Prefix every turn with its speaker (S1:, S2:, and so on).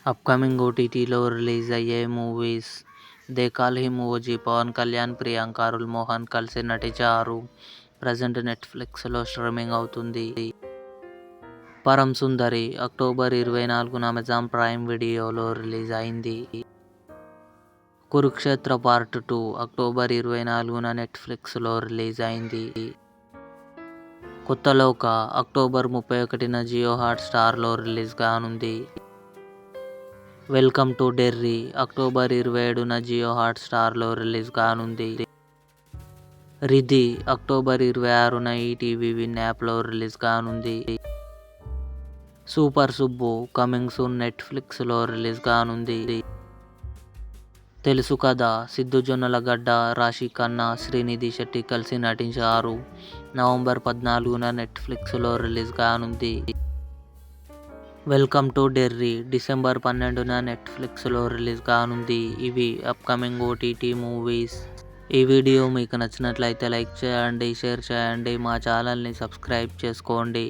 S1: Upcoming ఓటీటీలో release అయ్యే movies 'they call him OG'. Pawan Kalyan, Priyanka, Arul Mohan కలిసి నటించారు. ప్రజెంట్ నెట్ఫ్లిక్స్లో స్ట్రీమింగ్ అవుతుంది. 'పరమ్ సుందరి' అక్టోబర్ 24న అమెజాన్ ప్రైమ్ వీడియోలో రిలీజ్ అయింది. 'కురుక్షేత్ర పార్ట్ 2' అక్టోబర్ 24న నెట్ఫ్లిక్స్లో రిలీజ్ అయింది. 'కొత్త లోక' అక్టోబర్ 31న జియో హాట్స్టార్లో రిలీజ్ కానుంది. 'వెల్కమ్ టు డెర్రీ' అక్టోబర్ 27న జియో హాట్స్టార్లో రిలీజ్ కానుంది. 'రిధి' అక్టోబర్ 26న ఈటీవీ విన్ యాప్లో రిలీజ్ కానుంది. 'సూపర్ సుబ్బు' కమింగ్ సూన్ నెట్ఫ్లిక్స్లో రిలీజ్ కానుంది. 'తెలుసు కదా' సిద్దు జొన్నలగడ్డ, రాశి ఖన్నా, శ్రీనిధి శెట్టి కలిసి నటించారు. నవంబర్ 14న నెట్ఫ్లిక్స్లో రిలీజ్ కానుంది. 'వెల్కమ్ టు డెర్రీ' డిసెంబర్ 12న నెట్ఫ్లిక్స్లో రిలీజ్ కానుంది. ఇవి అప్కమింగ్ ఓటీటీ మూవీస్. ఈ వీడియో మీకు నచ్చినట్లయితే లైక్ చేయండి, షేర్ చేయండి, మా ఛానల్ని సబ్స్క్రైబ్ చేసుకోండి.